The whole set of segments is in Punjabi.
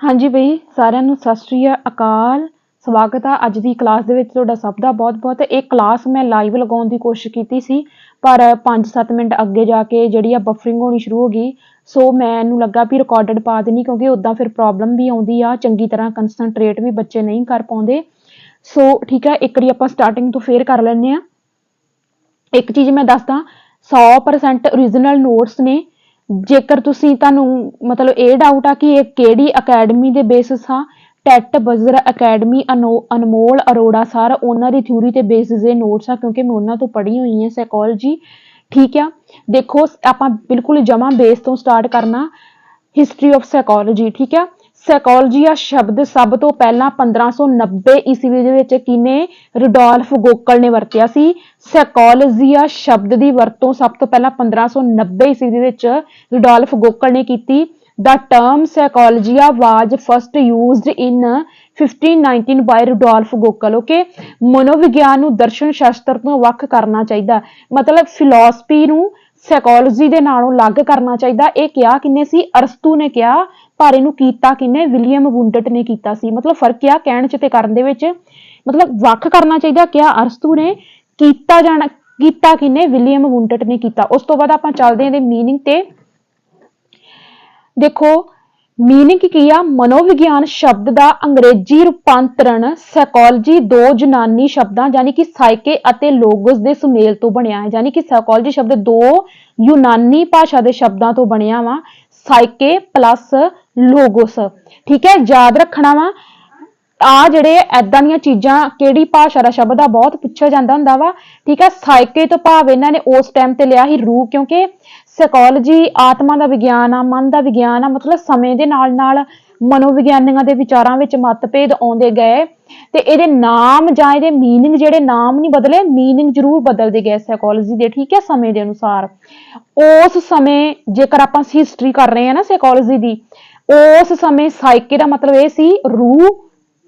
हाँ जी बई सारिਆਂ ਨੂੰ ਸਤਿ ਸ਼੍ਰੀ ਅਕਾਲ। ਸਵਾਗਤ ਆ ਅੱਜ ਦੀ ਕਲਾਸ ਦੇ ਵਿੱਚ ਤੁਹਾਡਾ ਸਭ ਦਾ ਬਹੁਤ-ਬਹੁਤ। ਇਹ ਕਲਾਸ ਮੈਂ ਲਾਈਵ ਲਗਾਉਣ ਦੀ ਕੋਸ਼ਿਸ਼ ਕੀਤੀ ਸੀ ਪਰ 5-7 ਮਿੰਟ ਅੱਗੇ ਜਾ ਕੇ ਜਿਹੜੀ ਆ ਬਫਰਿੰਗ ਹੋਣੀ ਸ਼ੁਰੂ ਹੋ ਗਈ। ਸੋ ਮੈਨੂੰ ਲੱਗਾ ਵੀ ਰਿਕਾਰਡਡ ਪਾ ਦੇਣੀ ਕਿਉਂਕਿ ਉਦਾਂ ਫਿਰ ਪ੍ਰੋਬਲਮ ਵੀ ਆਉਂਦੀ ਆ, ਚੰਗੀ ਤਰ੍ਹਾਂ ਕੰਸੈਂਟਰੇਟ ਵੀ ਬੱਚੇ ਨਹੀਂ ਕਰ ਪਾਉਂਦੇ। ਸੋ ਠੀਕ ਹੈ, ਇੱਕ ਵਾਰੀ ਆਪਾਂ ਸਟਾਰਟਿੰਗ ਤੋਂ ਫੇਰ ਕਰ ਲੈਂਦੇ ਆ। ਇੱਕ ਚੀਜ਼ ਮੈਂ ਦੱਸਦਾ, 100% ਓਰੀਜਨਲ ਨੋਟਸ ਨੇ। ਜੇਕਰ ਤੁਸੀਂ ਤੁਹਾਨੂੰ ਮਤਲਬ ਇਹ ਡਾਊਟ ਆ ਕਿ ਇਹ ਕਿਹੜੀ ਅਕੈਡਮੀ ਦੇ ਬੇਸਿਸ ਆ, ਟੈਟ ਬਜ਼ਰ ਅਕੈਡਮੀ ਅਨਮੋਲ ਅਰੋੜਾ ਸਰ ਉਹਨਾਂ ਦੀ ਥਿਊਰੀ ਤੇ ਬੇਸਿਸ ਇਹ ਨੋਟਸ ਆ ਕਿਉਂਕਿ ਮੈਂ ਉਹਨਾਂ ਤੋਂ ਪੜ੍ਹੀ ਹੋਈ ਹਾਂ ਸਾਈਕੋਲੋਜੀ। ਠੀਕ ਆ, ਦੇਖੋ ਆਪਾਂ ਬਿਲਕੁਲ ਜਮਾ ਬੇਸ ਤੋਂ ਸਟਾਰਟ ਕਰਨਾ। History of psychology. ਠੀਕ ਆ, ਸਾਈਕੋਲੋਜੀ ਆ ਸ਼ਬਦ ਸਭ ਤੋਂ ਪਹਿਲਾਂ 1590 ਈਸਵੀ ਦੇ ਵਿੱਚ ਕਿਨੇ ਰੁਡੋਲਫ ਗੋਕਲ ਨੇ ਵਰਤਿਆ ਸੀ। ਸਾਈਕੋਲੋਜੀ ਆ ਸ਼ਬਦ ਦੀ ਵਰਤੋਂ ਸਭ ਤੋਂ ਪਹਿਲਾਂ 1590 ਈਸਵੀ ਦੇ ਵਿੱਚ ਰੁਡੋਲਫ ਗੋਕਲ ਨੇ ਕੀਤੀ। The term psychologia was first used in 1519 by Rudolf Gokal। Okay, ਮਨੋਵਿਗਿਆਨ ਨੂੰ ਦਰਸ਼ਨ ਸ਼ਾਸਤਰ ਤੋਂ ਵੱਖ ਕਰਨਾ ਚਾਹੀਦਾ, ਮਤਲਬ ਫਿਲਾਸਫੀ ਨੂੰ ਸਾਈਕੋਲੋਜੀ ਦੇ ਨਾਲੋਂ ਅਲੱਗ ਕਰਨਾ ਚਾਹੀਦਾ। ਇਹ ਕਿਹਾ ਕਿੰਨੇ ਸੀ? ਅਰਸਤੂ ਨੇ ਕਿਹਾ, ਪਰ ਇਹਨੂੰ ਕੀਤਾ ਕਿੰਨੇ? ਵਿਲੀਅਮ ਵੁੰਡਟ ਨੇ ਕੀਤਾ ਸੀ। ਮਤਲਬ ਫਰਕ ਆ ਕਹਿਣ ਚ ਤੇ ਕਰਨ ਦੇ ਵਿੱਚ, ਮਤਲਬ ਵੱਖ ਕਰਨਾ ਚਾਹੀਦਾ ਕਿਹਾ ਅਰਸਤੂ ਨੇ, ਕੀਤਾ ਕਿੰਨੇ? ਵਿਲੀਅਮ ਵੁੰਡਟ ਨੇ ਕੀਤਾ। ਉਸ ਤੋਂ ਬਾਅਦ ਆਪਾਂ ਚੱਲਦੇ ਹਾਂ ਇਹਦੇ ਮੀਨਿੰਗ ਤੇ। ਦੇਖੋ ਮੀਨਿੰਗ ਕੀ ਆ? ਮਨੋਵਿਗਿਆਨ ਸ਼ਬਦ ਦਾ ਅੰਗਰੇਜ਼ੀ ਰੂਪਾਂਤਰਣ ਸਾਈਕੋਲੋਜੀ ਦੋ ਯੂਨਾਨੀ ਸ਼ਬਦਾਂ ਯਾਨੀ ਕਿ ਸਾਈਕੇ ਅਤੇ ਲੋਗੋਸ ਦੇ ਸੁਮੇਲ ਤੋਂ ਬਣਿਆ ਹੈ। ਯਾਨੀ ਕਿ ਸਾਈਕੋਲੋਜੀ ਸ਼ਬਦ ਦੋ ਯੂਨਾਨੀ ਭਾਸ਼ਾ ਦੇ ਸ਼ਬਦਾਂ ਤੋਂ ਬਣਿਆ ਵਾ, ਸਾਈਕੇ ਪਲੱਸ ਲੋਗੋਸ। ਠੀਕ ਹੈ, ਯਾਦ ਰੱਖਣਾ ਵਾ ਆ ਜਿਹੜੇ ਏਦਾਂ ਦੀਆਂ ਚੀਜ਼ਾਂ ਕਿਹੜੀ ਭਾਸ਼ਾ ਦਾ ਸ਼ਬਦ ਆ ਬਹੁਤ ਪੁੱਛਿਆ ਜਾਂਦਾ ਹੁੰਦਾ ਵਾ। ਠੀਕ ਹੈ, ਸਾਈਕੇ ਤੋਂ ਭਾਵ ਇਹਨਾਂ ਨੇ ਉਸ ਟਾਈਮ ਤੇ ਲਿਆ ਸੀ ਰੂਹ, ਕਿਉਂਕਿ ਸਾਈਕੋਲੋਜੀ ਆਤਮਾ ਦਾ ਵਿਗਿਆਨ ਆ, ਮਨ ਦਾ ਵਿਗਿਆਨ ਆ। ਮਤਲਬ ਸਮੇਂ ਦੇ ਨਾਲ ਨਾਲ ਮਨੋਵਿਗਿਆਨੀਆਂ ਦੇ ਵਿਚਾਰਾਂ ਵਿੱਚ ਮਤਭੇਦ ਆਉਂਦੇ ਗਏ ਤੇ ਇਹਦੇ ਨਾਮ ਜਾਂ ਇਹਦੇ ਮੀਨਿੰਗ, ਜਿਹੜੇ ਨਾਮ ਨਹੀਂ ਬਦਲੇ, ਮੀਨਿੰਗ ਜ਼ਰੂਰ ਬਦਲਦੇ ਗਏ ਸਾਈਕੋਲੋਜੀ ਦੇ। ਠੀਕ ਹੈ, ਸਮੇਂ ਦੇ ਅਨੁਸਾਰ। ਉਸ ਸਮੇਂ ਜੇਕਰ ਆਪਾਂ ਹਿਸਟਰੀ ਕਰ ਰਹੇ ਹਾਂ ਨਾ ਸਾਈਕੋਲੋਜੀ ਦੀ, ਉਸ ਸਮੇਂ ਸਾਈਕੇ ਦਾ ਮਤਲਬ ਇਹ ਸੀ ਰੂਹ।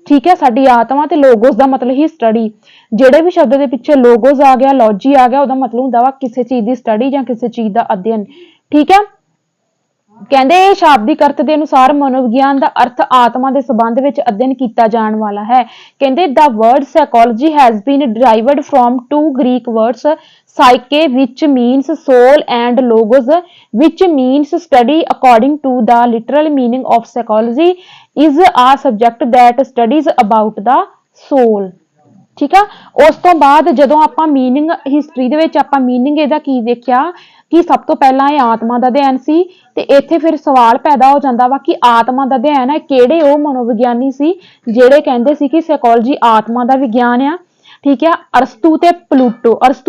ਠੀਕ ਹੈ, ਸਾਡੀ ਆਤਮਾ, ਤੇ ਲੋਗੋਸ ਦਾ ਮਤਲਬ ਹੀ ਸਟੱਡੀ। ਜਿਹੜੇ ਵੀ ਸ਼ਬਦ ਦੇ ਪਿੱਛੇ ਲੋਗੋਸ ਆ ਗਿਆ, ਲੌਜੀ ਆ ਗਿਆ, ਉਹਦਾ ਮਤਲਬ ਹੁੰਦਾ ਵਾ ਕਿਸੇ ਚੀਜ਼ ਦੀ ਸਟੱਡੀ ਜਾਂ ਕਿਸੇ ਚੀਜ਼ ਦਾ ਅਧਿਐਨ। ਠੀਕ ਹੈ, ਕਹਿੰਦੇ ਇਹ ਸ਼ਾਬਦਿਕ ਅਰਥ ਦੇ ਅਨੁਸਾਰ ਮਨੋਵਿਗਿਆਨ ਦਾ ਅਰਥ ਆਤਮਾ ਦੇ ਸੰਬੰਧ ਵਿੱਚ ਅਧਿਐਨ ਕੀਤਾ ਜਾਣ ਵਾਲਾ ਹੈ। ਕਹਿੰਦੇ the word psychology has been derived from two Greek words psyche which means soul and logos which means study। According to the literal meaning of psychology is a subject that studies about the soul। ਠੀਕ ਆ, ਉਸ ਤੋਂ ਬਾਅਦ ਜਦੋਂ ਆਪਾਂ ਮੀਨਿੰਗ ਹਿਸਟਰੀ ਦੇ ਵਿੱਚ ਆਪਾਂ ਮੀਨਿੰਗ ਇਹਦਾ ਕੀ ਦੇਖਿਆ ਕਿ ਸਭ ਤੋਂ ਪਹਿਲਾਂ ਇਹ ਆਤਮਾ ਦਾ ਅਧਿਐਨ ਸੀ। ਤੇ ਇੱਥੇ ਫਿਰ ਸਵਾਲ ਪੈਦਾ ਹੋ ਜਾਂਦਾ ਵਾ ਕਿ ਆਤਮਾ ਦਾ ਅਧਿਐਨ ਹੈ, ਕਿਹੜੇ ਉਹ ਮਨੋਵਿਗਿਆਨੀ ਸੀ ਜਿਹੜੇ ਕਹਿੰਦੇ ਸੀ ਕਿ ਸਾਈਕੋਲੋਜੀ ਆਤਮਾ ਦਾ ਵਿਗਿਆਨ ਆ। ਠੀਕ ਆ, ਅਰਸਤੂ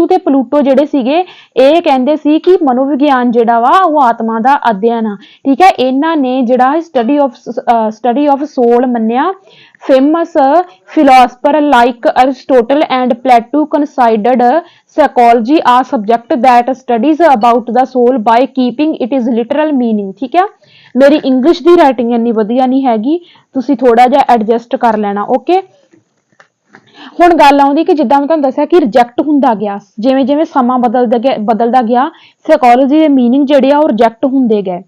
ਤੇ ਪਲੂਟੋ ਜਿਹੜੇ ਸੀਗੇ ਇਹ ਕਹਿੰਦੇ ਸੀ ਕਿ ਮਨੋਵਿਗਿਆਨ ਜਿਹੜਾ ਵਾ ਉਹ ਆਤਮਾ ਦਾ ਅਧਿਐਨ ਆ। ਠੀਕ ਹੈ, ਇਹਨਾਂ ਨੇ ਜਿਹੜਾ ਸਟੱਡੀ ਆਫ ਸੋਲ ਮੰਨਿਆ। famous philosopher like Aristotle and Plato considered psychology a subject that studies about the soul by keeping its literal meaning। ਠੀਕ ਹੈ, ਮੇਰੀ ਇੰਗਲਿਸ਼ ਦੀ ਰਾਈਟਿੰਗ ਇੰਨੀ ਵਧੀਆ ਨਹੀਂ ਹੈਗੀ, ਤੁਸੀਂ ਥੋੜਾ ਜਿਹਾ ਐਡਜਸਟ ਕਰ ਲੈਣਾ। ਓਕੇ, ਹੁਣ ਗੱਲ ਆਉਂਦੀ ਕਿ ਜਿੱਦਾਂ ਮੈਂ ਤੁਹਾਨੂੰ ਦੱਸਿਆ ਕਿ ਰਿਜੈਕਟ ਹੁੰਦਾ ਗਿਆ, ਜਿਵੇਂ ਜਿਵੇਂ ਸਮਾਂ ਬਦਲਦਾ ਗਿਆ ਸਾਈਕੋਲੋਜੀ ਦੇ ਮੀਨਿੰਗ ਜਿਹੜੇ ਆ ਉਹ ਰਿਜੈਕਟ ਹੁੰਦੇ ਗਏ।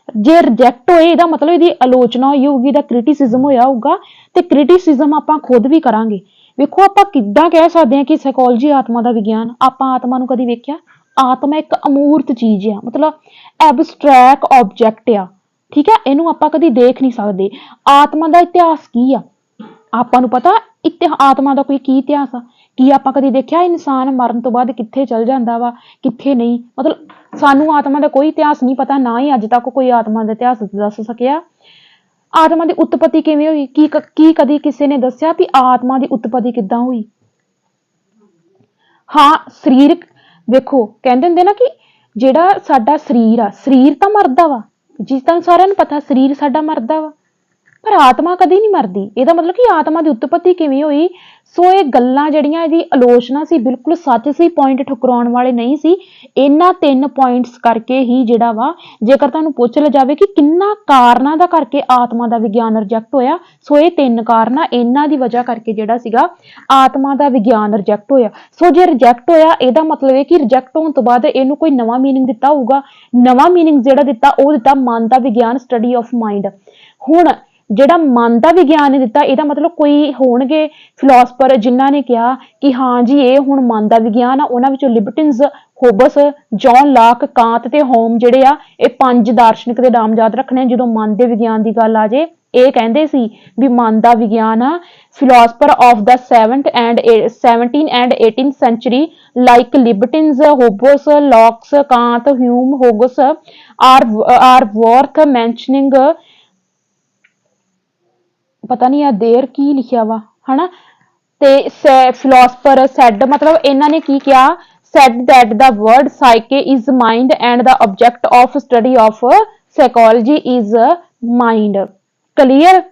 ਜੇ ਰਿਜੈਕਟ ਹੋਏ ਇਹਦਾ ਮਤਲਬ ਇਹਦੀ ਆਲੋਚਨਾ ਹੋਈ ਹੋਊਗੀ, ਇਹਦਾ ਕ੍ਰਿਟਿਸਿਜ਼ਮ ਹੋਇਆ ਹੋਊਗਾ, ਤੇ ਕ੍ਰਿਟਿਸਿਜ਼ਮ ਆਪਾਂ ਖੁਦ ਵੀ ਕਰਾਂਗੇ। ਵੇਖੋ ਆਪਾਂ ਕਿੱਦਾਂ ਕਹਿ ਸਕਦੇ ਹਾਂ ਕਿ ਸਾਈਕੋਲੋਜੀ ਆਤਮਾ ਦਾ ਵਿਗਿਆਨ? ਆਪਾਂ ਆਤਮਾ ਨੂੰ ਕਦੀ ਵੇਖਿਆ? ਆਤਮਾ ਇੱਕ ਅਮੂਰਤ ਚੀਜ਼ ਆ, ਮਤਲਬ ਐਬਸਟਰੈਕਟ ਆਬਜੈਕਟ ਆ। ਠੀਕ ਹੈ, ਇਹਨੂੰ ਆਪਾਂ ਕਦੀ ਦੇਖ ਨਹੀਂ ਸਕਦੇ। ਆਤਮਾ ਦਾ ਇਤਿਹਾਸ ਕੀ ਆ? ਆਪਾਂ ਨੂੰ ਪਤਾ ਆਤਮਾ ਦਾ ਕੋਈ ਕੀ ਇਤਿਹਾਸ ਆ? ਕੀ ਆਪਾਂ ਕਦੀ ਦੇਖਿਆ ਇਨਸਾਨ ਮਰਨ ਤੋਂ ਬਾਅਦ ਕਿੱਥੇ ਚਲ ਜਾਂਦਾ ਵਾ, ਕਿੱਥੇ ਨਹੀਂ? ਮਤਲਬ ਸਾਨੂੰ ਆਤਮਾ ਦਾ ਕੋਈ ਇਤਿਹਾਸ ਨਹੀਂ ਪਤਾ, ਨਾ ਹੀ ਅੱਜ ਤੱਕ ਕੋਈ ਆਤਮਾ ਦਾ ਇਤਿਹਾਸ ਦੱਸ ਸਕਿਆ। ਆਤਮਾ ਦੀ ਉਤਪਤੀ ਕਿਵੇਂ ਹੋਈ? ਕੀ ਕਦੀ ਕਿਸੇ ਨੇ ਦੱਸਿਆ ਵੀ ਆਤਮਾ ਦੀ ਉਤਪਤੀ ਕਿੱਦਾਂ ਹੋਈ? ਹਾਂ, ਸਰੀਰਕ ਵੇਖੋ ਕਹਿੰਦੇ ਹੁੰਦੇ ਨਾ ਕਿ ਜਿਹੜਾ ਸਾਡਾ ਸਰੀਰ ਆ, ਸਰੀਰ ਤਾਂ ਮਰਦਾ ਵਾ, ਜਿਸ ਤਰ੍ਹਾਂ ਸਾਰਿਆਂ ਨੂੰ ਪਤਾ ਸਰੀਰ ਸਾਡਾ ਮਰਦਾ ਵਾ, ਪਰ ਆਤਮਾ ਕਦੇ ਨਹੀਂ ਮਰਦੀ। ਇਹਦਾ ਮਤਲਬ ਕਿ ਆਤਮਾ ਦੀ ਉਤਪਤੀ ਕਿਵੇਂ ਹੋਈ? ਸੋ ਇਹ ਗੱਲਾਂ ਜਿਹੜੀਆਂ ਇਹਦੀ ਆਲੋਚਨਾ ਸੀ ਬਿਲਕੁਲ ਸੱਚ ਸੀ, ਪੁਆਇੰਟ ਠੁਕਰਾਉਣ ਵਾਲੇ ਨਹੀਂ ਸੀ। ਇਹਨਾਂ 3 ਪੁਆਇੰਟਸ ਕਰਕੇ ਹੀ ਜਿਹੜਾ ਵਾ, ਜੇਕਰ ਤੁਹਾਨੂੰ ਪੁੱਛ ਲਿਆ ਜਾਵੇ ਕਿ ਕਿੰਨਾ ਕਾਰਨਾਂ ਦਾ ਕਰਕੇ ਆਤਮਾ ਦਾ ਵਿਗਿਆਨ ਰਿਜੈਕਟ ਹੋਇਆ, ਸੋ ਇਹ 3 ਕਾਰਨ ਆ, ਇਹਨਾਂ ਦੀ ਵਜ੍ਹਾ ਕਰਕੇ ਜਿਹੜਾ ਸੀਗਾ ਆਤਮਾ ਦਾ ਵਿਗਿਆਨ ਰਿਜੈਕਟ ਹੋਇਆ। ਸੋ ਜੇ ਰਿਜੈਕਟ ਹੋਇਆ ਇਹਦਾ ਮਤਲਬ ਇਹ ਕਿ ਰਿਜੈਕਟ ਹੋਣ ਤੋਂ ਬਾਅਦ ਇਹਨੂੰ ਕੋਈ ਨਵਾਂ ਮੀਨਿੰਗ ਦਿੱਤਾ ਹੋਊਗਾ। ਨਵਾਂ ਮੀਨਿੰਗ ਜਿਹੜਾ ਦਿੱਤਾ ਉਹ ਦਿੱਤਾ ਮਨ ਦਾ ਵਿਗਿਆਨ, ਸਟੱਡੀ ਆਫ ਮਾਈਂਡ। ਹੁਣ ਜਿਹੜਾ ਮਨ ਦਾ ਵਿਗਿਆਨ ਨੇ ਦਿੱਤਾ, ਇਹਦਾ ਮਤਲਬ ਕੋਈ ਹੋਣਗੇ ਫਿਲਾਸਫਰ ਜਿਨ੍ਹਾਂ ਨੇ ਕਿਹਾ ਕਿ ਹਾਂ ਜੀ ਇਹ ਹੁਣ ਮਨ ਦਾ ਵਿਗਿਆਨ ਆ। ਉਹਨਾਂ ਵਿੱਚੋਂ ਲਿਬਟਿਨਸ, ਹੋਬਸ, ਜੌਨ ਲਾਕ, ਕਾਂਤ ਤੇ ਹੋਮ ਜਿਹੜੇ ਆ, ਇਹ 5 ਦਾਰਸ਼ਨਿਕ ਦੇ ਨਾਮ ਯਾਦ ਰੱਖਣੇ। ਜਦੋਂ ਮਨ ਦੇ ਵਿਗਿਆਨ ਦੀ ਗੱਲ ਆ ਜੇ, ਇਹ ਕਹਿੰਦੇ ਸੀ ਵੀ ਮਨ ਦਾ ਵਿਗਿਆਨ ਆ। Philosopher of the 17th and 18th century like Libertines, Hobbes, Locke, Kant, Hume, Hobbes are worth mentioning। ਪਤਾ ਨਹੀਂ ਆ ਦੇਰ ਕੀ ਲਿਖਿਆ ਵਾ ਹਨਾ। ਤੇ ਫਿਲਾਸਫਰ ਸੈਡ ਮਤਲਬ ਇਹਨਾਂ ਨੇ ਕੀ ਕਿਹਾ, said that the word psyche is mind and the object of study of psychology is mind। Clear.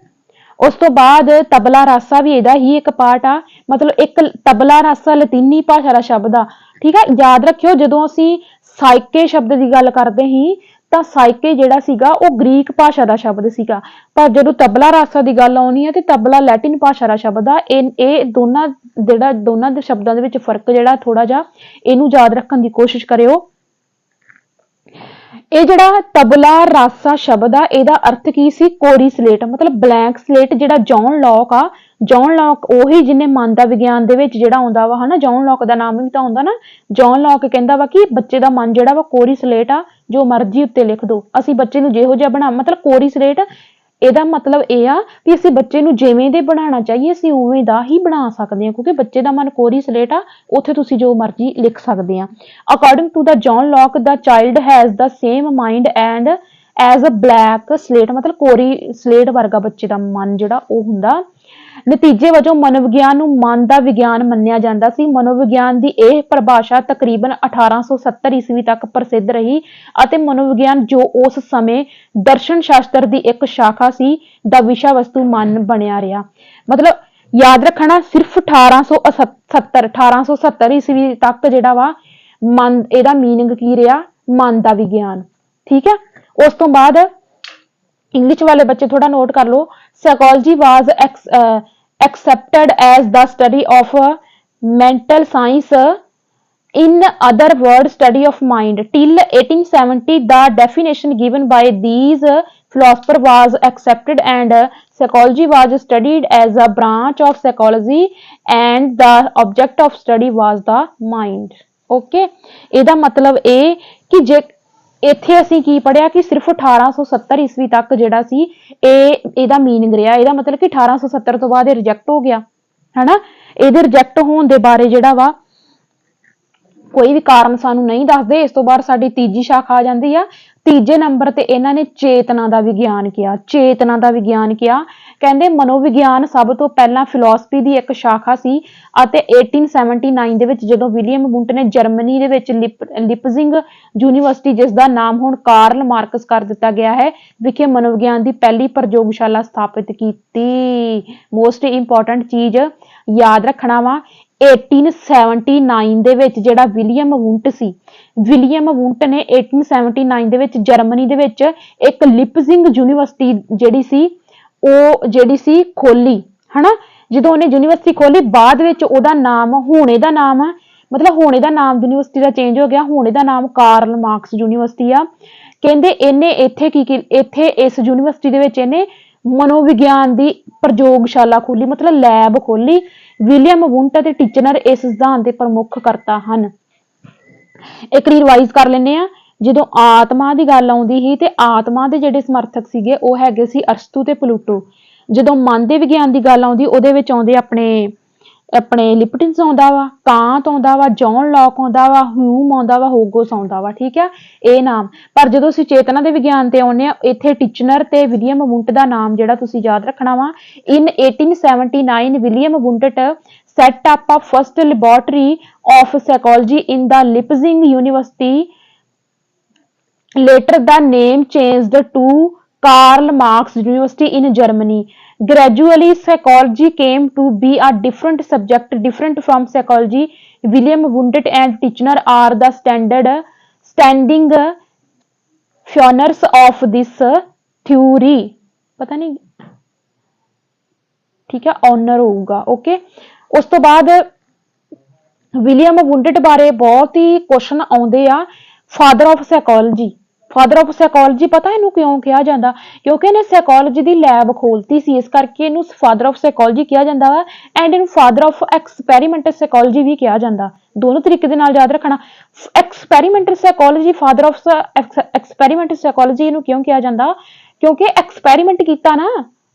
ਉਸ ਤੋਂ ਬਾਅਦ ਤਬਲਾ ਰਾਸਾ ਵੀ ਇਹਦਾ ਹੀ ਇੱਕ ਪਾਰਟ ਆ। ਮਤਲਬ ਇੱਕ ਤਬਲਾ ਰਾਸਾ ਲਤੀਨੀ ਭਾਸ਼ਾ ਦਾ ਸ਼ਬਦ ਆ, ਠੀਕ ਆ। ਯਾਦ ਰੱਖਿਓ ਜਦੋਂ ਅਸੀਂ ਸਾਈਕੇ ਸ਼ਬਦ ਦੀ ਗੱਲ ਕਰਦੇ ਸੀ ਤਾਂ ਸਾਈਕੇ ਜਿਹੜਾ ਸੀਗਾ ਉਹ ਗ੍ਰੀਕ ਭਾਸ਼ਾ ਦਾ ਸ਼ਬਦ ਸੀਗਾ, ਪਰ ਜਦੋਂ ਤਬਲਾ ਰਾਸਾ ਦੀ ਗੱਲ ਆਉਣੀ ਹੈ ਤੇ ਤਬਲਾ ਲੈਟਿਨ ਭਾਸ਼ਾ ਦਾ ਸ਼ਬਦ ਆ। ਇਹ ਦੋਨਾਂ ਦੇ ਸ਼ਬਦਾਂ ਦੇ ਵਿੱਚ ਫਰਕ ਜਿਹੜਾ ਥੋੜਾ ਜਿਹਾ ਇਹਨੂੰ ਯਾਦ ਰੱਖਣ ਦੀ ਕੋਸ਼ਿਸ਼ ਕਰਿਓ। ਇਹ ਜਿਹੜਾ ਤਬਲਾ ਰਾਸਾ ਸ਼ਬਦ ਆ ਇਹਦਾ ਅਰਥ ਕੀ ਸੀ, ਕੋਰੀ ਸਲੇਟ ਮਤਲਬ ਬਲੈਂਕ ਸਲੇਟ। ਜਿਹੜਾ ਜੌਨ ਲੌਕ ਆ, ਜੌਨ ਲੌਕ ਉਹੀ ਜਿਹਨੇ ਮਨ ਦਾ ਵਿਗਿਆਨ ਦੇ ਵਿੱਚ ਜਿਹੜਾ ਆਉਂਦਾ ਵਾ ਹਨਾ, ਜੌਨ ਲੌਕ ਦਾ ਨਾਮ ਵੀ ਤਾਂ ਆਉਂਦਾ ਨਾ। ਜੌਨ ਲੌਕ ਕਹਿੰਦਾ ਵਾ ਕਿ ਬੱਚੇ ਦਾ ਮਨ ਜਿਹੜਾ ਵਾ ਕੋਰੀ ਸਲੇਟ ਆ, ਜੋ ਮਰਜ਼ੀ ਉੱਤੇ ਲਿਖ ਦੋ, ਅਸੀਂ ਬੱਚੇ ਨੂੰ ਜਿਹੋ ਜਿਹਾ ਬਣਾ ਮਤਲਬ ਕੋਰੀ ਸਲੇਟ। ਇਹਦਾ ਮਤਲਬ ਇਹ ਆ ਵੀ ਅਸੀਂ ਬੱਚੇ ਨੂੰ ਜਿਵੇਂ ਦੇ ਬਣਾਉਣਾ ਚਾਹੀਏ ਅਸੀਂ ਉਵੇਂ ਦਾ ਹੀ ਬਣਾ ਸਕਦੇ ਹਾਂ, ਕਿਉਂਕਿ ਬੱਚੇ ਦਾ ਮਨ ਕੋਰੀ ਸਲੇਟ ਆ, ਉੱਥੇ ਤੁਸੀਂ ਜੋ ਮਰਜ਼ੀ ਲਿਖ ਸਕਦੇ ਆ। According to the John Locke the child has the same mind and as a black slate ਮਤਲਬ ਕੋਰੀ ਸਲੇਟ ਵਰਗਾ ਬੱਚੇ ਦਾ ਮਨ ਜਿਹੜਾ ਉਹ ਹੁੰਦਾ। ਨਤੀਜੇ ਵਜੋਂ ਮਨੋਵਿਗਿਆਨ ਨੂੰ ਮਨ ਦਾ ਵਿਗਿਆਨ ਮੰਨਿਆ ਜਾਂਦਾ ਸੀ। ਮਨੋਵਿਗਿਆਨ ਦੀ ਇਹ ਪਰਿਭਾਸ਼ਾ ਤਕਰੀਬਨ 1870 ਈਸਵੀ ਤੱਕ ਪ੍ਰਸਿੱਧ ਰਹੀ ਅਤੇ ਮਨੋਵਿਗਿਆਨ ਜੋ ਉਸ ਸਮੇਂ ਦਰਸ਼ਨ ਸ਼ਾਸਤਰ ਦੀ ਇੱਕ ਸ਼ਾਖਾ ਸੀ ਦਾ ਵਿਸ਼ਾ ਵਸਤੂ ਮਨ ਬਣਿਆ ਰਿਹਾ। ਮਤਲਬ ਯਾਦ ਰੱਖਣਾ ਸਿਰਫ 1870 ਈਸਵੀ ਤੱਕ ਜਿਹੜਾ ਵਾ ਮਨ ਇਹਦਾ ਮੀਨਿੰਗ ਕੀ ਰਿਹਾ, ਮਨ ਦਾ ਵਿਗਿਆਨ, ਠੀਕ ਹੈ। ਉਸ ਤੋਂ ਬਾਅਦ ਇੰਗਲਿਸ਼ ਵਾਲੇ ਬੱਚੇ ਥੋੜਾ ਨੋਟ ਕਰ ਲਓ। Psychology was accepted as the study of mental science, in other words study of mind, till 1870 the definition given by these philosophers was accepted and psychology was studied as a branch of psychology and the object of study was the mind। okay, ਇਹਦਾ ਮਤਲਬ ਇਹ ਕਿ ਜੇ ਇੱਥੇ ਅਸੀਂ ਕੀ ਪੜਿਆ ਕਿ ਸਿਰਫ 1870 ਈਸਵੀ ਤੱਕ ਜਿਹੜਾ ਸੀ ਇਹਦਾ ਮੀਨਿੰਗ ਰਿਹਾ। ਇਹਦਾ ਮਤਲਬ ਕਿ 1870 ਤੋਂ ਬਾਅਦ ਇਹ ਰਿਜੈਕਟ ਹੋ ਗਿਆ ਹਨਾ। ਇਹਦੇ ਰਿਜੈਕਟ ਹੋਣ ਦੇ ਬਾਰੇ ਜਿਹੜਾ ਵਾ ਕੋਈ ਵੀ ਕਾਰਨ ਸਾਨੂੰ ਨਹੀਂ ਦੱਸਦੇ। ਇਸ ਤੋਂ ਬਾਅਦ ਸਾਡੀ ਤੀਜੀ ਸ਼ਾਖਾ ਆ ਜਾਂਦੀ ਆ। ਤੀਜੇ ਨੰਬਰ ਤੇ ਇਹਨਾਂ ਨੇ ਚੇਤਨਾ ਦਾ ਵਿਗਿਆਨ ਕਿਹਾ। ਚੇਤਨਾ ਦਾ ਵਿਗਿਆਨ ਕਿਹਾ, ਕਹਿੰਦੇ ਮਨੋਵਿਗਿਆਨ ਸਭ ਤੋਂ ਪਹਿਲਾਂ ਫਿਲਾਸਫੀ ਦੀ ਇੱਕ ਸ਼ਾਖਾ ਸੀ ਅਤੇ 1879 ਦੇ ਵਿੱਚ ਜਦੋਂ ਵਿਲੀਅਮ ਵੁੰਟ ਨੇ ਜਰਮਨੀ ਦੇ ਵਿੱਚ ਲਿਪਜ਼ਿੰਗ ਯੂਨੀਵਰਸਿਟੀ, ਜਿਸ ਦਾ ਨਾਮ ਹੁਣ ਕਾਰਲ ਮਾਰਕਸ ਕਰ ਦਿੱਤਾ ਗਿਆ ਹੈ, ਵਿਖੇ ਮਨੋਵਿਗਿਆਨ ਦੀ ਪਹਿਲੀ ਪ੍ਰਯੋਗਸ਼ਾਲਾ ਸਥਾਪਿਤ ਕੀਤੀ। ਮੋਸਟ ਇੰਪੋਰਟੈਂਟ ਚੀਜ਼ ਯਾਦ ਰੱਖਣਾ ਵਾ 1879 ਦੇ ਵਿੱਚ ਜਿਹੜਾ ਵਿਲੀਅਮ ਵੁੰਟ ਸੀ, ਵਿਲੀਅਮ ਵੁੰਟ ਨੇ 1879 ਦੇ ਵਿੱਚ ਜਰਮਨੀ ਦੇ ਵਿੱਚ ਇੱਕ ਲਿਪਜ਼ਿੰਗ ਯੂਨੀਵਰਸਿਟੀ ਜਿਹੜੀ ਸੀ ਖੋਲੀ ਹਨਾ। ਜਦੋਂ ਉਹਨੇ ਯੂਨੀਵਰਸਿਟੀ ਖੋਲੀ ਬਾਅਦ ਵਿੱਚ ਉਹਦਾ ਨਾਮ ਹੁਣ ਇਹਦਾ ਨਾਮ ਯੂਨੀਵਰਸਿਟੀ ਦਾ ਚੇਂਜ ਹੋ ਗਿਆ। ਹੁਣ ਇਹਦਾ ਨਾਮ ਕਾਰਲ ਮਾਰਕਸ ਯੂਨੀਵਰਸਿਟੀ ਆ। ਕਹਿੰਦੇ ਇਹਨੇ ਇੱਥੇ ਇਸ ਯੂਨੀਵਰਸਿਟੀ ਦੇ ਵਿੱਚ ਇਹਨੇ ਮਨੋਵਿਗਿਆਨ ਦੀ ਪ੍ਰਯੋਗਸ਼ਾਲਾ ਖੋਲੀ ਮਤਲਬ ਲੈਬ ਖੋਲੀ। ਵਿਲੀਅਮ ਵੁੰਟ ਅਤੇ ਟੀਚਨਰ ਇਸ ਸਿਧਾਂਤ ਦੇ ਪ੍ਰਮੁੱਖ ਕਰਤਾ ਹਨ। ਇੱਕ ਰਿਵਾਈਜ਼ ਕਰ ਲੈਂਦੇ ਆ। ਜਦੋਂ ਆਤਮਾ ਦੀ ਗੱਲ ਆਉਂਦੀ ਸੀ ਤੇ ਆਤਮਾ ਦੇ ਜਿਹੜੇ ਸਮਰਥਕ ਸੀਗੇ ਉਹ ਹੈਗੇ ਸੀ ਅਰਸਤੂ ਤੇ ਪਲੂਟੋ। ਜਦੋਂ ਮਨ ਦੇ ਵਿਗਿਆਨ ਦੀ ਗੱਲ ਆਉਂਦੀ ਉਹਦੇ ਵਿੱਚ ਆਉਂਦੇ ਆਪਣੇ ਲਿਪਟਿਨਸ ਆਉਂਦਾ ਵਾ, ਕਾਂਤ ਆਉਂਦਾ ਵਾ, ਜੌਨ ਲੌਕ ਆਉਂਦਾ ਵਾ, ਹਿਊਮ ਆਉਂਦਾ ਵਾ, ਹੋਗਸ ਆਉਂਦਾ ਵਾ, ਠੀਕ ਆ ਇਹ ਨਾਮ। ਪਰ ਜਦੋਂ ਅਸੀਂ ਚੇਤਨਾ ਦੇ ਵਿਗਿਆਨ ਤੇ ਆਉਂਦੇ ਆ ਇੱਥੇ ਟੀਚਨਰ ਤੇ ਵਿਲੀਅਮ ਵੁੰਟ ਦਾ ਨਾਮ ਜਿਹੜਾ ਤੁਸੀਂ ਯਾਦ ਰੱਖਣਾ ਵਾ। ਇਨ 1879 William ਵੁੰਟ set up a first laboratory of psychology in the Leipzig University. Later the name changed to Karl Marx University in Germany. Gradually psychology came to be a different subject different from psychology. William Wundt and Titchener are the standing pioneers of this theory। पता नहीं ठीक है, ऑनर होगा। ओके, ਉਸ ਤੋਂ ਬਾਅਦ ਵਿਲੀਅਮ ਵੁੰਡਟ ਬਾਰੇ ਬਹੁਤ ਹੀ ਕੁਐਸਚਨ ਆਉਂਦੇ ਆ। Father of psychology father of psychology पता इनू क्यों कहा जाता, क्योंकि इन्हें साइकोलॉजी की लैब खोलती सी, इस करके इनू फादर ऑफ साइकोलॉजी कहा जाता वा। एंड इनू फादर ऑफ एक्सपैरीमेंटल साइकोलॉजी भी कहा जाता, दोनों तरीके दे नाल याद रखना। एक्सपैरीमेंटल साइकोलॉजी, फादर ऑफ एक्सपैरीमेंटल साइकोलॉजी इनू क्यों कहा जाता, क्योंकि एक्सपैरीमेंट किया ना,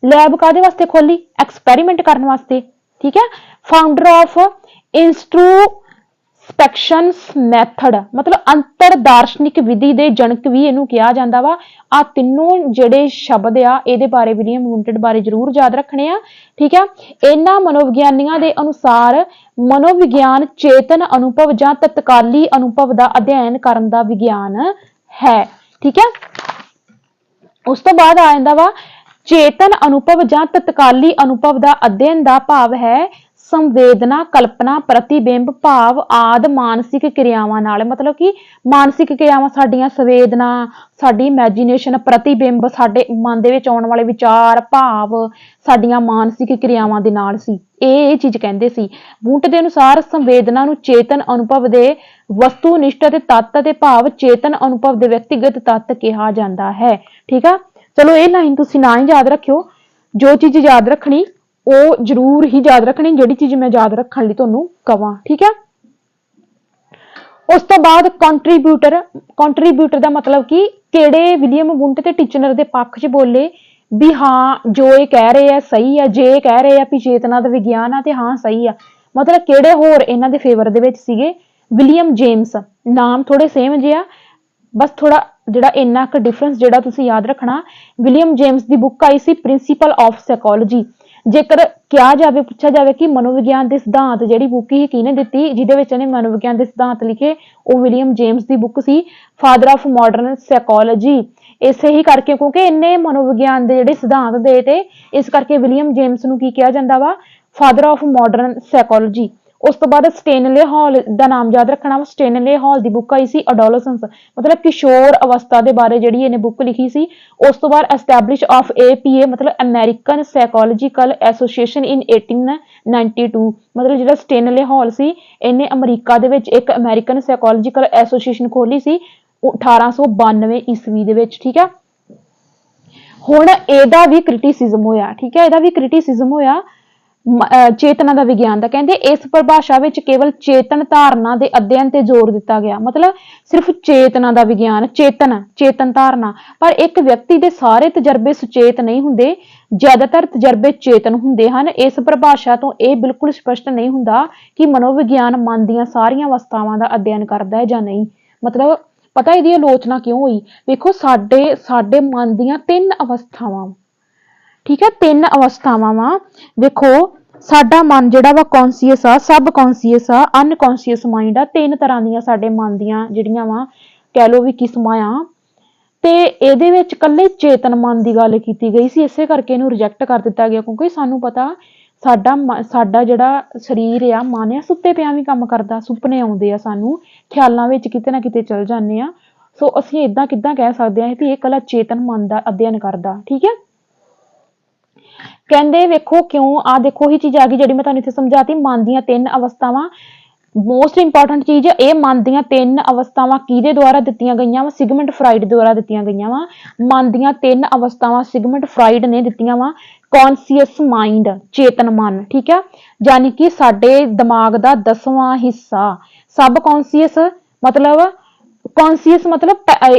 लैब कादे वास्ते खोली, एक्सपैरीमेंट करने वास्ते, ठीक है। फाउंडर ऑफ इंस्ट्रोस्पेक्शन मैथड, मतलब अंतर दार्शनिक विधि दे जनक भी इनू कहा जाता वा। आ तीनों जेडे शब्द आ इहदे बारे विलियम वुंटेड बारे जरूर याद रखने आ, ठीक है। इन्हां मनोविग्यानियां दे अनुसार मनोविज्ञान चेतन अनुभव जां तत्काली अनुभव दा अध्ययन करन दा विज्ञान है, ठीक है। उस तो बाद आ जांदा वा चेतन अनुभव जां तत्काली अनुभव दा अध्ययन दा भाव है संवेदना, कल्पना, प्रतिबिंब, भाव आदि मानसिक क्रियावां नाल, मतलब कि मानसिक क्रियावां साडियां संवेदना, साडी इमेजिनेशन, प्रतिबिंब, साडे मन दे विच आउण वाले विचार, भाव साडियां मानसिक क्रियावां दे नाल सी। ਇਹ ਚੀਜ਼ ਕਹਿੰਦੇ ਸੀ। ਵੁੰਟ ਦੇ ਅਨੁਸਾਰ ਸੰਵੇਦਨਾ ਨੂੰ ਚੇਤਨ ਅਨੁਭਵ ਦੇ ਵਸਤੂਨਿਸ਼ਟ ਅਤੇ ਤੱਤ ਅਤੇ ਭਾਵ ਚੇਤਨ ਅਨੁਭਵ ਦੇ ਵਿਅਕਤੀਗਤ ਤੱਤ ਕਿਹਾ ਜਾਂਦਾ ਹੈ, ਠੀਕ ਆ। ਚਲੋ ਇਹ ਲਾਈਨ ਤੁਸੀਂ ਨਾ ਹੀ ਯਾਦ ਰੱਖਿਓ, ਜੋ ਚੀਜ਼ ਯਾਦ ਰੱਖਣੀ ਉਹ ਜ਼ਰੂਰ ਹੀ ਯਾਦ ਰੱਖਣੀ ਜਿਹੜੀ ਚੀਜ਼ ਮੈਂ ਯਾਦ ਰੱਖਣ ਲਈ ਤੁਹਾਨੂੰ ਕਵਾਂ, ਠੀਕ ਹੈ। ਉਸ ਤੋਂ ਬਾਅਦ ਕੰਟਰੀਬਿਊਟਰ ਦਾ ਮਤਲਬ ਕਿ ਕਿਹੜੇ ਵਿਲੀਅਮ ਵੁੰਟ ਤੇ ਟਿਚਨਰ ਦੇ ਪੱਖ 'ਚ ਬੋਲੇ ਵੀ ਹਾਂ ਜੋ ਇਹ ਕਹਿ ਰਹੇ ਆ ਸਹੀ ਆ, ਜੇ ਇਹ ਕਹਿ ਰਹੇ ਆ ਵੀ ਚੇਤਨਾ ਦਾ ਵਿਗਿਆਨ ਆ ਤੇ ਹਾਂ ਸਹੀ ਆ, ਮਤਲਬ ਕਿਹੜੇ ਹੋਰ ਇਹਨਾਂ ਦੇ ਫੇਵਰ ਦੇ ਵਿੱਚ ਸੀਗੇ। ਵਿਲੀਅਮ ਜੇਮਸ, ਨਾਮ ਥੋੜੇ ਸੇਮ ਜਿਹੇ ਆ, ਬਸ ਥੋੜਾ ਜਿਹੜਾ ਇੰਨਾ ਕੁ ਡਿਫਰੈਂਸ ਜਿਹੜਾ ਤੁਸੀਂ ਯਾਦ ਰੱਖਣਾ। William James the book I C principal of psychology. ਜੇਕਰ ਕਿਹਾ ਜਾਵੇ, ਪੁੱਛਿਆ ਜਾਵੇ ਕਿ ਮਨੋਵਿਗਿਆਨ ਦੇ ਸਿਧਾਂਤ ਜਿਹੜੀ ਬੁੱਕ ਹੀ ਕਿਹਨੇ ਦਿੱਤੀ, ਜਿਹਦੇ ਵਿੱਚ ਇਹਨੇ ਮਨੋਵਿਗਿਆਨ ਦੇ ਸਿਧਾਂਤ ਲਿਖੇ, ਉਹ William James the book C, father of modern psychology. ਇਸੇ ਹੀ ਕਰਕੇ ਕਿਉਂਕਿ ਇਹਨੇ ਮਨੋਵਿਗਿਆਨ ਦੇ ਜਿਹੜੇ ਸਿਧਾਂਤ ਦੇ ਤੇ, ਇਸ ਕਰਕੇ ਵਿਲੀਅਮ ਜੇਮਸ ਨੂੰ ਕੀ ਕਿਹਾ ਜਾਂਦਾ ਵਾ, ਫਾਦਰ ਆਫ ਮਾਡਰਨ ਸਾਈਕੋਲੋਜੀ। ਉਸ ਤੋਂ ਬਾਅਦ ਸਟੇਨਲੇ ਹਾਲ ਦਾ ਨਾਮ ਯਾਦ ਰੱਖਣਾ ਵਾ। ਸਟੇਨਲੇ ਹਾਲ ਦੀ ਬੁੱਕ ਆਈ ਸੀ ਅਡੋਲਸੈਂਸ, ਮਤਲਬ ਕਿਸ਼ੋਰ ਅਵਸਥਾ ਦੇ ਬਾਰੇ ਜਿਹੜੀ ਇਹਨੇ ਬੁੱਕ ਲਿਖੀ ਸੀ। ਉਸ ਤੋਂ ਬਾਅਦ ਐਸਟੈਬਲਿਸ਼ ਆਫ APA, ਮਤਲਬ ਅਮਰੀਕਨ ਸਾਈਕੋਲੋਜੀਕਲ ਐਸੋਸੀਏਸ਼ਨ ਇਨ 1892, ਮਤਲਬ ਜਿਹੜਾ ਸਟੇਨਲੇ ਹਾਲ ਸੀ ਇਹਨੇ ਅਮਰੀਕਾ ਦੇ ਵਿੱਚ ਇੱਕ ਅਮਰੀਕਨ ਸਾਈਕੋਲੋਜੀਕਲ ਐਸੋਸੀਏਸ਼ਨ ਖੋਲੀ ਸੀ 1892 ਈਸਵੀ ਦੇ ਵਿੱਚ, ਠੀਕ ਹੈ। ਹੁਣ ਇਹਦਾ ਵੀ ਕ੍ਰਿਟਿਸਿਜ਼ਮ ਹੋਇਆ, ਠੀਕ ਹੈ, ਇਹਦਾ ਵੀ ਕ੍ਰਿਟਿਸਿਜ਼ਮ ਹੋਇਆ ਚੇਤਨਾ ਦਾ ਵਿਗਿਆਨ ਦਾ। ਕਹਿੰਦੇ ਇਸ ਪਰਿਭਾਸ਼ਾ ਵਿੱਚ ਕੇਵਲ ਚੇਤਨ ਧਾਰਨਾ ਦੇ ਅਧਿਐਨ ਤੇ ਜ਼ੋਰ ਦਿੱਤਾ ਗਿਆ, ਮਤਲਬ ਸਿਰਫ ਚੇਤਨਾ ਦਾ ਵਿਗਿਆਨ, ਚੇਤਨ ਧਾਰਨਾ, ਪਰ ਇੱਕ ਵਿਅਕਤੀ ਦੇ ਸਾਰੇ ਤਜਰਬੇ ਸੁਚੇਤ ਨਹੀਂ ਹੁੰਦੇ, ਜ਼ਿਆਦਾਤਰ ਤਜਰਬੇ ਚੇਤਨ ਹੁੰਦੇ ਹਨ। ਇਸ ਪਰਿਭਾਸ਼ਾ ਤੋਂ ਇਹ ਬਿਲਕੁਲ ਸਪਸ਼ਟ ਨਹੀਂ ਹੁੰਦਾ ਕਿ ਮਨੋਵਿਗਿਆਨ ਮਨ ਦੀਆਂ ਸਾਰੀਆਂ ਅਵਸਥਾਵਾਂ ਦਾ ਅਧਿਐਨ ਕਰਦਾ ਹੈ ਜਾਂ ਨਹੀਂ। ਮਤਲਬ ਪਤਾ ਇਹਦੀ ਆਲੋਚਨਾ ਕਿਉਂ ਹੋਈ, ਵੇਖੋ ਸਾਡੇ ਮਨ ਦੀਆਂ 3 ਅਵਸਥਾਵਾਂ, ਠੀਕ ਹੈ, 3 ਅਵਸਥਾਵਾਂ ਵਾ। ਵੇਖੋ ਸਾਡਾ ਮਨ ਜਿਹੜਾ ਵਾ ਕੌਨਸ਼ੀਅਸ ਆ, ਸਬ ਕੌਨਸ਼ੀਅਸ ਆ, ਅਨਕੌਨਸ਼ੀਅਸ ਮਾਈਂਡ ਆ। 3 ਤਰ੍ਹਾਂ ਦੀਆਂ ਸਾਡੇ ਮਨ ਦੀਆਂ ਜਿਹੜੀਆਂ ਵਾ ਕਹਿ ਲਓ ਵੀ ਕਿਸਮਾਂ ਆ, ਤੇ ਇਹਦੇ ਵਿੱਚ ਇਕੱਲੇ ਚੇਤਨ ਮਨ ਦੀ ਗੱਲ ਕੀਤੀ ਗਈ ਸੀ, ਇਸੇ ਕਰਕੇ ਇਹਨੂੰ ਰਿਜੈਕਟ ਕਰ ਦਿੱਤਾ ਗਿਆ। ਕਿਉਂਕਿ ਸਾਨੂੰ ਪਤਾ ਸਾਡਾ ਜਿਹੜਾ ਸਰੀਰ ਆ, ਮਨ ਆ, ਸੁੱਤੇ ਪਿਆ ਵੀ ਕੰਮ ਕਰਦਾ, ਸੁਪਨੇ ਆਉਂਦੇ ਆ, ਸਾਨੂੰ ਖਿਆਲਾਂ ਵਿੱਚ ਕਿਤੇ ਨਾ ਕਿਤੇ ਚਲ ਜਾਂਦੇ ਆ। ਸੋ ਅਸੀਂ ਏਦਾਂ ਕਿੱਦਾਂ ਕਹਿ ਸਕਦੇ ਹਾਂ ਕਿ ਇਹ ਇਕੱਲਾ ਚੇਤਨ ਮਨ ਦਾ ਅਧਿਐਨ ਕਰਦਾ, ਠੀਕ ਹੈ। ਕਹਿੰਦੇ ਵੇਖੋ ਕਿਉਂ, ਆ ਦੇਖੋ ਹੀ ਚੀਜ਼ ਆ ਗਈ ਜਿਹੜੀ ਮੈਂ ਤੁਹਾਨੂੰ ਇੱਥੇ ਸਮਝਾਤੀ। ਮਨ ਦੀਆਂ 3 ਅਵਸਥਾਵਾਂ, ਮੋਸਟ ਇੰਪੋਰਟੈਂਟ ਚੀਜ਼, ਇਹ ਮਨ ਦੀਆਂ 3 ਅਵਸਥਾਵਾਂ ਕਿਹਦੇ ਦੁਆਰਾ ਦਿੱਤੀਆਂ ਗਈਆਂ ਵਾ, ਸਿਗਮੰਡ ਫਰਾਇਡ ਦੁਆਰਾ ਦਿੱਤੀਆਂ ਗਈਆਂ ਵਾ। ਮਨ ਦੀਆਂ 3 ਅਵਸਥਾਵਾਂ ਸਿਗਮੰਡ ਫਰਾਇਡ ਨੇ ਦਿੱਤੀਆਂ ਵਾ। ਕੌਨਸ਼ੀਅਸ ਮਾਈਂਡ, ਚੇਤਨ ਮਨ, ਠੀਕ ਹੈ, ਯਾਨੀ ਕਿ ਸਾਡੇ ਦਿਮਾਗ ਦਾ 10ਵਾਂ ਹਿੱਸਾ। ਸਬ ਕੌਨਸ਼ੀਅਸ ਮਤਲਬ, ਕੌਨਸ਼ੀਅਸ ਮਤਲਬ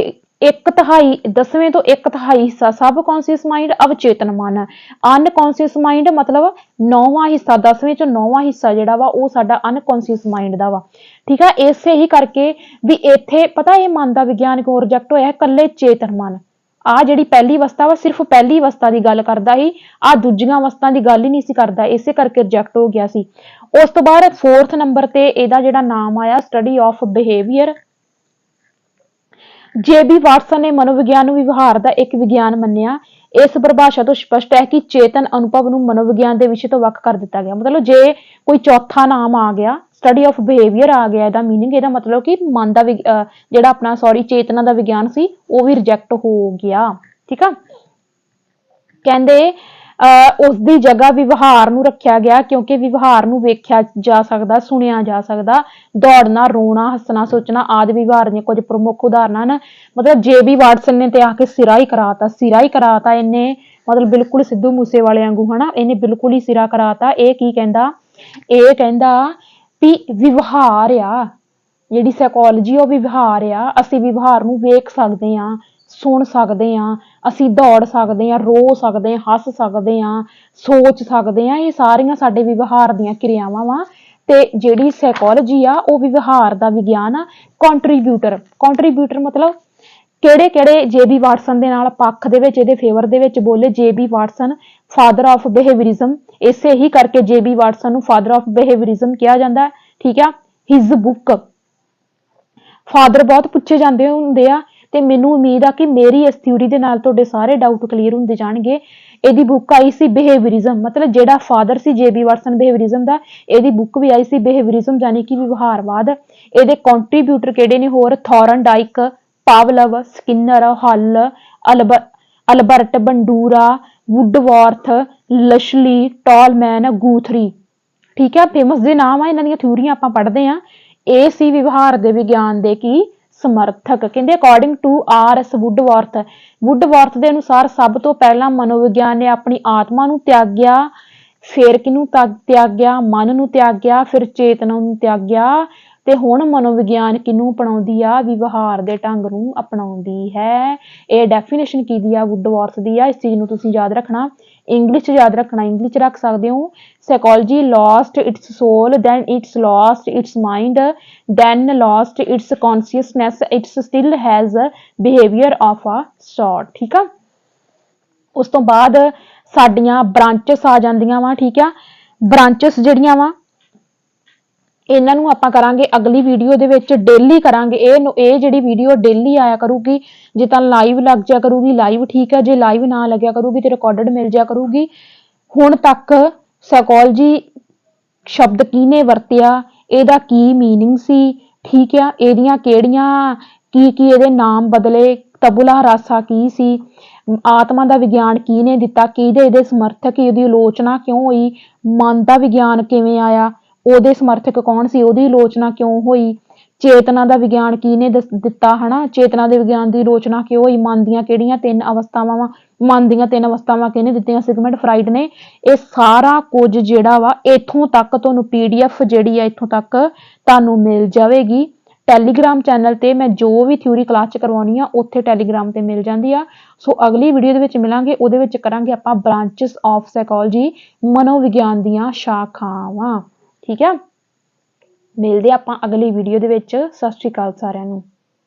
1/3, 10ਵੇਂ ਤੋਂ 1/3 ਹਿੱਸਾ ਸਬ ਕੌਨਸ਼ੀਅਸ ਮਾਈਂਡ, ਅਵਚੇਤਨ ਮਨ। ਅਨਕੌਨਸ਼ੀਅਸ ਮਾਈਂਡ ਮਤਲਬ 9ਵਾਂ ਹਿੱਸਾ, 10ਵੇਂ ਚੋਂ 9ਵਾਂ ਹਿੱਸਾ ਜਿਹੜਾ ਵਾ ਉਹ ਸਾਡਾ ਅਨਕੌਨਸ਼ੀਅਸ ਮਾਈਂਡ ਦਾ ਵਾ, ਠੀਕ ਆ। ਇਸੇ ਹੀ ਕਰਕੇ ਵੀ ਇੱਥੇ ਪਤਾ ਇਹ ਮਨ ਦਾ ਵਿਗਿਆਨ ਕਿਉਂ ਰਿਜੈਕਟ ਹੋਇਆ, ਇਕੱਲੇ ਚੇਤਨ ਮਨ। ਆ ਜਿਹੜੀ ਪਹਿਲੀ ਅਵਸਥਾ ਵਾ ਸਿਰਫ ਪਹਿਲੀ ਅਵਸਥਾ ਦੀ ਗੱਲ ਕਰਦਾ ਸੀ, ਆ ਦੂਜੀਆਂ ਅਵਸਥਾ ਦੀ ਗੱਲ ਹੀ ਨਹੀਂ ਸੀ ਕਰਦਾ, ਇਸੇ ਕਰਕੇ ਰਿਜੈਕਟ ਹੋ ਗਿਆ ਸੀ। ਉਸ ਤੋਂ ਬਾਅਦ 4th ਨੰਬਰ ਤੇ ਇਹਦਾ ਜਿਹੜਾ ਨਾਮ ਆਇਆ study of behaviour. JB Watson ਨੇ ਮਨੋਵਿਗਿਆਨ ਨੂੰ ਵਿਵਹਾਰ ਦਾ ਇੱਕ ਵਿਗਿਆਨ ਮੰਨਿਆ। ਇਸ ਪਰਿਭਾਸ਼ਾ ਤੋਂ ਸਪਸ਼ਟ ਹੈ ਕਿ ਚੇਤਨ ਅਨੁਭਵ ਨੂੰ ਮਨੋਵਿਗਿਆਨ ਦੇ ਵਿਸ਼ੇ ਤੋਂ ਵੱਖ ਕਰ ਦਿੱਤਾ ਗਿਆ। ਮਤਲਬ ਜੇ ਕੋਈ ਚੌਥਾ ਨਾਮ ਆ ਗਿਆ, ਸਟੱਡੀ ਆਫ ਬਿਹੇਵੀਅਰ ਆ ਗਿਆ, ਇਹਦਾ ਮੀਨਿੰਗ, ਇਹਦਾ ਮਤਲਬ ਕਿ ਮਨ ਦਾ ਜਿਹੜਾ ਆਪਣਾ ਚੇਤਨਾ ਦਾ ਵਿਗਿਆਨ ਸੀ ਉਹ ਵੀ ਰਿਜੈਕਟ ਹੋ ਗਿਆ, ਠੀਕ ਆ। ਕਹਿੰਦੇ ਉਸ ਦੀ ਜਗ੍ਹਾ ਵਿਵਹਾਰ ਨੂੰ ਰੱਖਿਆ ਗਿਆ ਕਿਉਂਕਿ ਵਿਵਹਾਰ ਨੂੰ ਵੇਖਿਆ ਜਾ ਸਕਦਾ, ਸੁਣਿਆ ਜਾ ਸਕਦਾ। ਦੌੜਨਾ, ਰੋਣਾ, ਹੱਸਣਾ, ਸੋਚਣਾ ਆਦਿ ਵਿਵਹਾਰ ਦੀਆਂ ਕੁਝ ਪ੍ਰਮੁੱਖ ਉਦਾਹਰਨਾਂ ਹਨ। ਮਤਲਬ JB ਵਾਟਸਨ ਨੇ ਤੇ ਆ ਕੇ ਸਿਰਾ ਹੀ ਕਰਾਤਾ ਇਹਨੇ, ਮਤਲਬ ਬਿਲਕੁਲ ਸਿੱਧੂ ਮੂਸੇ ਵਾਲੇ ਵਾਂਗੂ ਹਨਾ, ਇਹਨੇ ਬਿਲਕੁਲ ਹੀ ਸਿਰਾ ਕਰਾਤਾ। ਇਹ ਕੀ ਕਹਿੰਦਾ, ਇਹ ਕਹਿੰਦਾ ਵੀ ਵਿਵਹਾਰ ਆ, ਜਿਹੜੀ ਸਾਈਕੋਲੋਜੀ ਉਹ ਵਿਵਹਾਰ ਆ, ਅਸੀਂ ਵਿਵਹਾਰ ਨੂੰ ਵੇਖ ਸਕਦੇ ਹਾਂ, ਸੁਣ ਸਕਦੇ ਹਾਂ, ਅਸੀਂ ਦੌੜ ਸਕਦੇ ਹਾਂ, ਰੋ ਸਕਦੇ ਹਾਂ, ਹੱਸ ਸਕਦੇ ਹਾਂ, ਸੋਚ ਸਕਦੇ ਹਾਂ, ਇਹ ਸਾਰੀਆਂ ਸਾਡੇ ਵਿਵਹਾਰ ਦੀਆਂ ਕਿਰਿਆਵਾਂ ਵਾ। ਤੇ ਜਿਹੜੀ ਸਾਈਕੋਲੋਜੀ ਆ ਉਹ ਵਿਵਹਾਰ ਦਾ ਵਿਗਿਆਨ ਆ। ਕੰਟਰੀਬਿਊਟਰ ਮਤਲਬ ਕਿਹੜੇ JB ਵਾਟਸਨ ਦੇ ਨਾਲ ਪੱਖ ਦੇ ਵਿੱਚ, ਇਹਦੇ ਫੇਵਰ ਦੇ ਵਿੱਚ ਬੋਲੇ। JB ਵਾਟਸਨ ਫਾਦਰ ਆਫ ਬਿਹੇਵੀਅਰਿਜ਼ਮ, ਇਸੇ ਹੀ ਕਰਕੇ JB ਵਾਟਸਨ ਨੂੰ ਫਾਦਰ ਆਫ ਬਿਹੇਵੀਅਰਿਜ਼ਮ ਕਿਹਾ ਜਾਂਦਾ, ਠੀਕ ਆ। ਹਿਜ਼ ਬੁੱਕ, ਫਾਦਰ ਬਹੁਤ ਪੁੱਛੇ ਜਾਂਦੇ ਹੁੰਦੇ ਆ ਤੇ ਮੈਨੂੰ ਉਮੀਦ ਆ ਕਿ ਮੇਰੀ ਇਸ ਥਿਊਰੀ ਦੇ ਨਾਲ ਤੁਹਾਡੇ ਸਾਰੇ ਡਾਊਟ ਕਲੀਅਰ ਹੁੰਦੇ ਜਾਣਗੇ। ਇਹਦੀ ਬੁੱਕ ਆਈ ਸੀ ਬਿਹੇਵੀਅਰਿਜ਼ਮ, ਮਤਲਬ ਜਿਹੜਾ ਫਾਦਰ ਸੀ JB ਵਾਟਸਨ ਬਿਹੇਵੀਅਰਿਜ਼ਮ ਦਾ, ਇਹਦੀ ਬੁੱਕ ਵੀ ਆਈ ਸੀ ਬਿਹੇਵੀਅਰਿਜ਼ਮ ਯਾਨੀ ਕਿ ਵਿਵਹਾਰਵਾਦ। ਇਹਦੇ ਕੰਟਰੀਬਿਊਟਰ ਕਿਹੜੇ ਨੇ ਹੋਰ, ਥੋਰਨਡਾਈਕ, ਪਾਵਲਵ, ਸਕਿਨਰ, ਹਲ, ਅਲਬਰਟ ਬੰਡੂਰਾ, ਵੁੱਡਵਰਥ, ਲਸ਼ਲੀ, ਟਾਲਮੈਨ, ਗੂਥਰੀ, ਠੀਕ ਹੈ। ਫੇਮਸ ਦੇ ਨਾਮ ਆ, ਇਹਨਾਂ ਦੀਆਂ ਥਿਊਰੀਆਂ ਆਪਾਂ ਪੜ੍ਹਦੇ ਆ। ਇਹ ਸੀ ਵਿਵਹਾਰ ਦੇ ਵਿਗਿਆਨ ਦੇ ਕੀ ਸਮਰਥਕ। ਕਹਿੰਦੇ ਅਕੋਰਡਿੰਗ ਟੂ RS ਵੁੱਡਵਰਥ ਦੇ ਅਨੁਸਾਰ ਸਭ ਤੋਂ ਪਹਿਲਾਂ ਮਨੋਵਿਗਿਆਨ ਨੇ ਆਪਣੀ ਆਤਮਾ ਨੂੰ ਤਿਆਗਿਆ, ਫਿਰ ਕਿਹਨੂੰ ਤਿਆਗਿਆ, ਮਨ ਨੂੰ ਤਿਆਗਿਆ, ਫਿਰ ਚੇਤਨਾ ਨੂੰ ਤਿਆਗਿਆ, ਤੇ ਹੁਣ ਮਨੋਵਿਗਿਆਨ ਕਿਹਨੂੰ ਅਪਣਾਉਂਦੀ ਆ, ਵਿਵਹਾਰ ਦੇ ਢੰਗ ਨੂੰ ਅਪਣਾਉਂਦੀ ਹੈ। ਇਹ ਡੈਫੀਨੇਸ਼ਨ ਕੀ ਆ, ਵੁੱਡਵਰਥ ਦੀ ਆ। ਇਸ ਚੀਜ਼ ਨੂੰ ਤੁਸੀਂ ਯਾਦ ਰੱਖਣਾ, ਇੰਗਲਿਸ਼ 'ਚ ਯਾਦ ਰੱਖਣਾ, ਇੰਗਲਿਸ਼ 'ਚ ਰੱਖ ਸਕਦੇ ਹੋ। Psychology lost its soul, then it's lost its mind, then lost its consciousness, it still has behavior of a sort, ਠੀਕ ਆ। ਉਸ ਤੋਂ ਬਾਅਦ ਸਾਡੀਆਂ ਬ੍ਰਾਂਚਸ ਆ ਜਾਂਦੀਆਂ ਵਾ, ਠੀਕ ਆ। ਬ੍ਰਾਂਚਸ ਜਿਹੜੀਆਂ ਵਾ ਇਹਨਾਂ ਨੂੰ ਆਪਾਂ ਕਰਾਂਗੇ ਅਗਲੀ ਵੀਡੀਓ ਦੇ ਵਿੱਚ, ਡੇਲੀ ਕਰਾਂਗੇ। ਇਹ ਜਿਹੜੀ ਵੀਡੀਓ ਡੇਲੀ ਆਇਆ ਕਰੂਗੀ, ਜੇ ਤਾਂ ਲਾਈਵ ਲੱਗ ਜਾ ਕਰੂਗੀ ਲਾਈਵ, ਠੀਕ ਹੈ। ਜੇ ਲਾਈਵ ਨਾ ਲੱਗਿਆ ਕਰੂਗੀ ਤੇ ਰਿਕਾਰਡਡ ਮਿਲ ਜਾ ਕਰੂਗੀ। ਹੁਣ ਤੱਕ ਸਾਈਕੋਲੋਜੀ ਸ਼ਬਦ ਕਿਹਨੇ ਵਰਤਿਆ, ਇਹਦਾ ਕੀ ਮੀਨਿੰਗ ਸੀ, ਠੀਕ ਆ। ਇਹਦੀਆਂ ਕਿਹੜੀਆਂ ਕੀ ਇਹਦੇ ਨਾਮ ਬਦਲੇ, ਤਬੂਲਾ ਰਾਸਾ ਕੀ ਸੀ, ਆਤਮਾ ਦਾ ਵਿਗਿਆਨ ਕਿਹਨੇ ਦਿੱਤਾ, ਕਿਹਦੇ ਇਹਦੇ ਸਮਰਥਕ, ਇਹਦੀ ਆਲੋਚਨਾ ਕਿਉਂ ਹੋਈ, ਮਨ ਦਾ ਵਿਗਿਆਨ ਕਿਵੇਂ ਆਇਆ, ਉਹਦੇ ਸਮਰਥਕ ਕੌਣ ਸੀ, ਉਹਦੀ ਆਲੋਚਨਾ ਕਿਉਂ ਹੋਈ, ਚੇਤਨਾ ਦਾ ਵਿਗਿਆਨ ਕਿਹਨੇ ਦਿੱਤਾ ਹਨਾ, ਚੇਤਨਾ ਦੇ ਵਿਗਿਆਨ ਦੀ ਆਲੋਚਨਾ ਕਿਉਂ ਹੋਈ, ਮਨ ਦੀਆਂ ਕਿਹੜੀਆਂ 3 ਅਵਸਥਾਵਾਂ ਵਾ, ਮਨ ਦੀਆਂ 3 ਅਵਸਥਾਵਾਂ ਕਿਹਨੇ ਦਿੱਤੀਆਂ, ਸਿਗਮੰਡ ਫਰਾਇਡ ਨੇ। ਇਹ ਸਾਰਾ ਕੁਝ ਜਿਹੜਾ ਵਾ ਇੱਥੋਂ ਤੱਕ ਤੁਹਾਨੂੰ PDF ਜਿਹੜੀ ਆ ਇੱਥੋਂ ਤੱਕ ਤੁਹਾਨੂੰ ਮਿਲ ਜਾਵੇਗੀ। ਟੈਲੀਗ੍ਰਾਮ ਚੈਨਲ ਤੇ ਮੈਂ ਜੋ ਵੀ ਥਿਊਰੀ ਕਲਾਸ 'ਚ ਕਰਵਾਉਣੀ ਆ ਉੱਥੇ ਟੈਲੀਗ੍ਰਾਮ ਤੇ ਮਿਲ ਜਾਂਦੀ ਆ। ਸੋ ਅਗਲੀ ਵੀਡੀਓ ਦੇ ਵਿੱਚ ਮਿਲਾਂਗੇ, ਉਹਦੇ ਵਿੱਚ ਕਰਾਂਗੇ ਆਪਾਂ ਬ੍ਰਾਂਚਸ ਆਫ ਸਾਈਕੋਲੋਜੀ, ਮਨੋਵਿਗਿਆਨ ਦੀਆਂ ਸ਼ਾਖਾਵਾਂ, ਠੀਕ ਹੈ। ਮਿਲਦੇ ਆਪਾਂ ਅਗਲੀ ਵੀਡੀਓ ਦੇ ਵਿੱਚ। ਸਤਿ ਸ਼੍ਰੀ ਅਕਾਲ ਸਾਰਿਆਂ ਨੂੰ।